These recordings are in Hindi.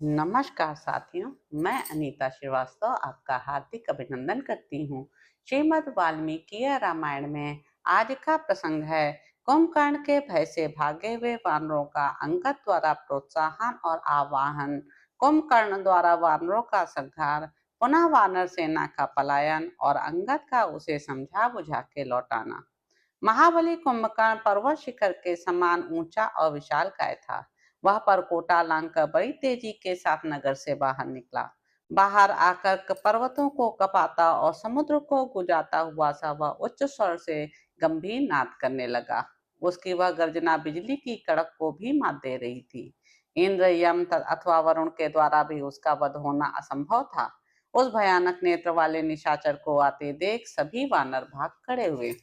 नमस्कार साथियों, मैं अनीता श्रीवास्तव आपका हार्दिक अभिनंदन करती हूँ। श्रीमद् वाल्मीकि रामायण में आज का प्रसंग है कुंभकर्ण के भय से भागे हुए वानरों का अंगद द्वारा प्रोत्साहन और आवाहन, कुंभकर्ण द्वारा वानरों का संहार, पुनः वानर सेना का पलायन और अंगद का उसे समझा बुझा के लौटाना। महाबली कुंभकर्ण पर्वत शिखर के समान ऊंचा और विशालकाय था। वह परकोटा लांघकर बड़ी तेजी के साथ नगर से बाहर निकला। बाहर आकर पर्वतों को कपाता और समुद्र को गुजाता हुआ सा वह उच्च स्वर से गंभीर नाद करने लगा। उसकी वह गर्जना बिजली की कड़क को भी मात दे रही थी। इंद्र, यम अथवा वरुण के द्वारा भी उसका वध होना असंभव था। उस भयानक नेत्र वाले निशाचर को आते देख सभी वानर भाग खड़े हुए।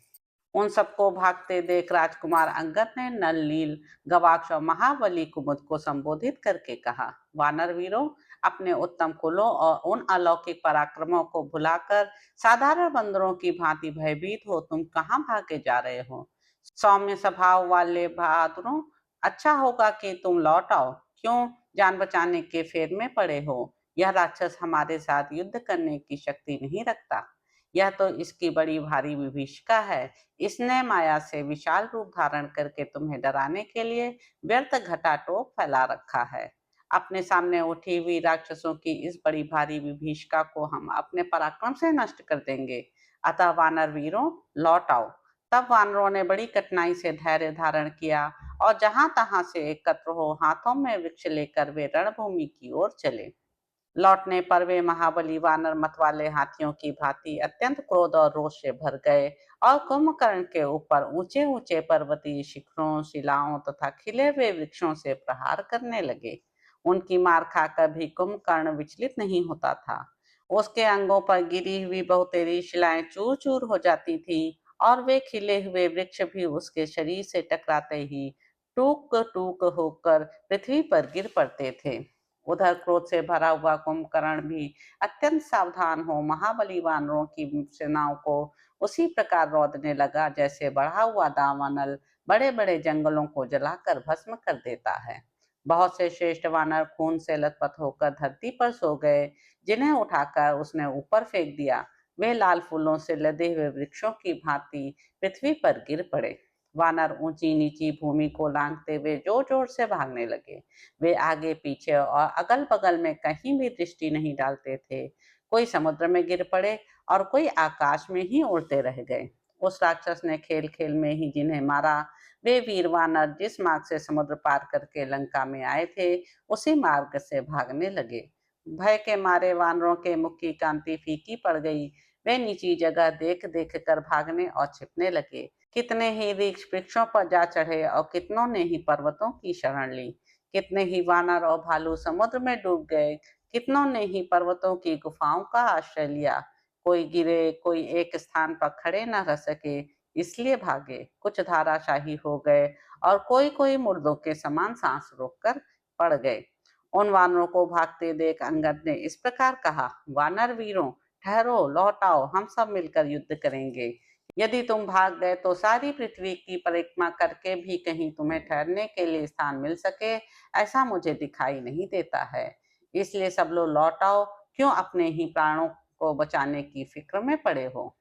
उन सबको भागते देख राजकुमार अंगद ने नल नील गवाक्ष और महाबली कुमुद को संबोधित करके कहा, वानर वीरों, अपने उत्तम कुलों और उन अलौकिक पराक्रमों को भुलाकर साधारण बंदरों की भांति भयभीत हो तुम कहाँ भागे जा रहे हो? सौम्य स्वभाव वाले बहादुरों, अच्छा होगा कि तुम लौट आओ। क्यों जान बचाने के फेर में पड़े हो? यह राक्षस हमारे साथ युद्ध करने की शक्ति नहीं रखता। यह तो इसकी बड़ी भारी विभीषिका है। इसने माया से विशाल रूप धारण करके तुम्हें डराने के लिए व्यर्थ घटाटोप फैला रखा है। अपने सामने उठी हुई राक्षसों की इस बड़ी भारी विभीषिका को हम अपने पराक्रम से नष्ट कर देंगे। अतः वानर वीरों, लौट आओ। तब वानरों ने बड़ी कठिनाई से धैर्य धारण किया और जहां तहां से एकत्र हो हाथों में वृक्ष लेकर वे रणभूमि की ओर चले। लौटने पर वे महाबली वानर मतवाले हाथियों की भांति अत्यंत क्रोध और रोष से भर गए और कुंभकर्ण के ऊपर ऊंचे ऊंचे पर्वतीय शिखरों, शिलाओं तथा खिले हुए वृक्षों से प्रहार करने लगे। उनकी मार खाकर भी कुंभकर्ण विचलित नहीं होता था। उसके अंगों पर गिरी हुई बहुतेरी शिलाएं चूर चूर हो जाती थी और वे खिले हुए वृक्ष भी उसके शरीर से टकराते ही टूक टूक होकर पृथ्वी पर गिर पड़ते थे। उधर क्रोध से भरा हुआ कुंभकर्ण भी अत्यंत सावधान हो महाबली वानरों की सेनाओं को उसी प्रकार रौंदने लगा जैसे बढ़ा हुआ दावानल बड़े बड़े जंगलों को जलाकर भस्म कर देता है। बहुत से श्रेष्ठ वानर खून से लथपथ होकर धरती पर सो गए, जिन्हें उठाकर उसने ऊपर फेंक दिया। वे लाल फूलों से लदे हुए वृक्षों की भांति पृथ्वी पर गिर पड़े। वानर ऊंची नीची भूमि को लांघते हुए जोर जोर से भागने लगे। वे आगे पीछे और अगल बगल में कहीं भी दृष्टि नहीं डालते थे। कोई समुद्र में गिर पड़े और कोई आकाश में ही उड़ते रह गए। उस राक्षस ने खेल खेल में ही जिन्हें मारा, वे वीर वानर जिस मार्ग से समुद्र पार करके लंका में आए थे उसी मार्ग से भागने लगे। भय के मारे वानरों के मुख की कांति फीकी पड़ गई। वे नीची जगह देख देख कर भागने और छिपने लगे। कितने ही वृक्षों पर जा चढ़े और कितनों ने ही पर्वतों की शरण ली। कितने ही वानर और भालू समुद्र में डूब गए। कितनों ने ही पर्वतों की गुफाओं का आश्रय लिया। कोई गिरे, कोई एक स्थान पर खड़े न रह सके, इसलिए भागे। कुछ धाराशाही हो गए और कोई कोई मुर्दों के समान सांस रोककर पड़ गए। उन वानरों को भागते देख अंगद ने इस प्रकार कहा, वानर वीरों, ठहरो, लौट आओ, हम सब मिलकर युद्ध करेंगे। यदि तुम भाग गए तो सारी पृथ्वी की परिक्रमा करके भी कहीं तुम्हें ठहरने के लिए स्थान मिल सके, ऐसा मुझे दिखाई नहीं देता है। इसलिए सब लोग लौट आओ। क्यों अपने ही प्राणों को बचाने की फिक्र में पड़े हो?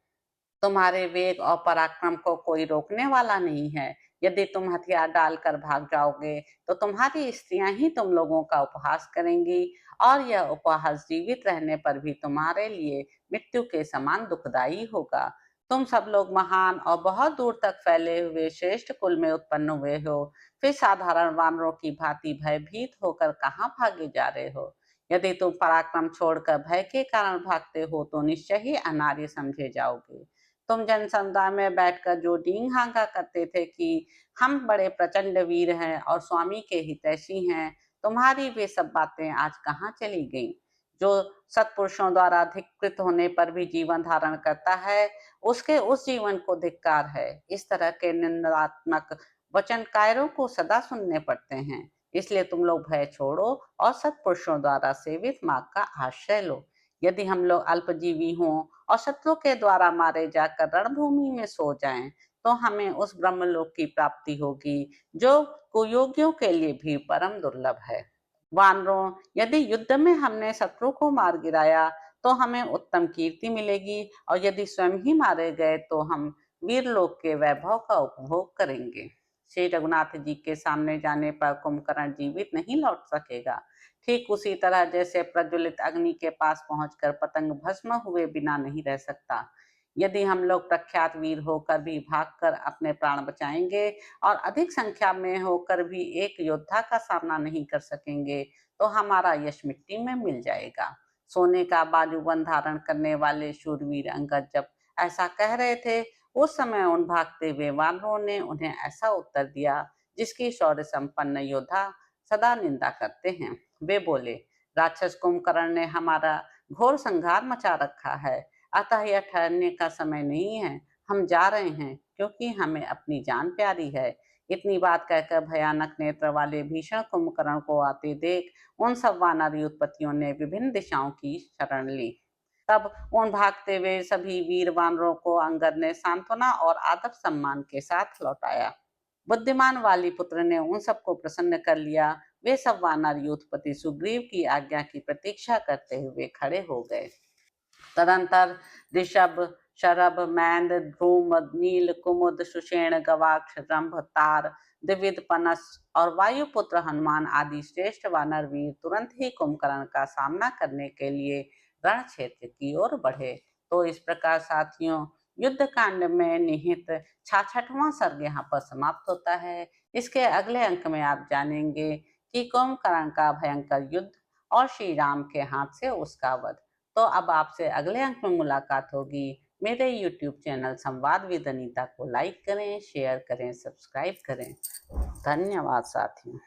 तुम्हारे वेग और पराक्रम को कोई रोकने वाला नहीं है। यदि तुम हथियार डालकर भाग जाओगे तो तुम्हारी स्त्रियां ही तुम लोगों का उपहास करेंगी और यह उपहास जीवित रहने पर भी तुम्हारे लिए मृत्यु के समान दुखदायी होगा। तुम सब लोग महान और बहुत दूर तक फैले हुए श्रेष्ठ कुल में उत्पन्न हुए हो, फिर साधारण वानरों की भांति भयभीत होकर कहाँ भागे जा रहे हो? यदि तुम पराक्रम छोड़कर भय के कारण भागते हो तो निश्चय ही अनार्य समझे जाओगे। तुम जनसमुदाय में बैठकर जो डींग हांगा करते थे कि हम बड़े प्रचंड वीर हैं और स्वामी के हितैषी हैं, तुम्हारी वे सब बातें आज कहाँ चली गईं? जो सत्पुरुषों द्वारा धिक्कृत होने पर भी जीवन धारण करता है, उसके उस जीवन को धिक्कार है। इस तरह के निंदात्मक वचन कायरों को सदा सुनने पड़ते हैं। इसलिए तुम लोग भय छोड़ो और सत्पुरुषों द्वारा सेवित मार्ग का आश्रय लो। यदि हम लोग अल्पजीवी हों और शत्रु के द्वारा मारे जाकर रणभूमि में सो जाएं, तो हमें उस ब्रह्मलोक की प्राप्ति होगी, जो कुयोगियों के लिए भी परम दुर्लभ है। वानरों, यदि युद्ध में हमने शत्रु को मार गिराया तो हमें उत्तम कीर्ति मिलेगी, और यदि स्वयं ही मारे गए तो हम वीरलोक के वैभव का उपभोग करेंगे। श्री रघुनाथ जी के सामने जाने पर कुंभकर्ण जीवित नहीं लौट सकेगा। ठीक उसी तरह जैसे प्रज्वलित अग्नि के पास पहुंचकर पतंग भस्म हुए बिना नहीं रह सकता। यदि हम लोग प्रख्यात वीर होकर भी भागकर अपने प्राण बचाएंगे और अधिक संख्या में होकर भी एक योद्धा का सामना नहीं कर सकेंगे तो हमारा यश मिट्टी में मिल जाएगा। सोने का बाजूबंद धारण करने वाले शूरवीर अंगद जब ऐसा कह रहे थे, उस समय उन भागते हुए वानरों ने उन्हें ऐसा उत्तर दिया जिसकी शौर्य संपन्न योद्धा सदा निंदा करते हैं। वे बोले, राक्षस कुंभकर्ण ने हमारा घोर संहार मचा रखा है, अतः यह ठहरने का समय नहीं है। हम जा रहे हैं क्योंकि हमें अपनी जान प्यारी है। इतनी बात कहकर भयानक नेत्र वाले भीषण कुंभकर्ण को आते देख उन सब वानर युद्धपतियों ने विभिन्न दिशाओं की शरण ली। तब उन भागते हुए सभी वीर वानरों को अंगद ने सांत्वना और आदर सम्मान के साथ लौटाया। बुद्धिमान वाली पुत्र ने उन सबको प्रसन्न कर लिया। वे सब वानर युद्धपति सुग्रीव की आज्ञा की प्रतीक्षा करते हुए खड़े हो गए। तदंतर ऋषभ, शरभ, मैंद, ध्रुम, नील, कुमुद, सुषेण, गवाक्ष, रंभ, तार, द्विविद, पनस और वायुपुत्र हनुमान आदि श्रेष्ठ वानर वीर तुरंत ही कुंभकर्ण का सामना करने के लिए रण क्षेत्र की ओर बढ़े। तो इस प्रकार साथियों, युद्ध कांड में निहित 66वां सर्ग यहाँ पर समाप्त होता है। इसके अगले अंक में आप जानेंगे कि कुंभकर्ण का भयंकर युद्ध और श्री राम के हाथ से उसका वध। तो अब आपसे अगले अंक में मुलाकात होगी। मेरे YouTube चैनल संवाद विद अनीता को लाइक करें, शेयर करें, सब्सक्राइब करें। धन्यवाद साथियों।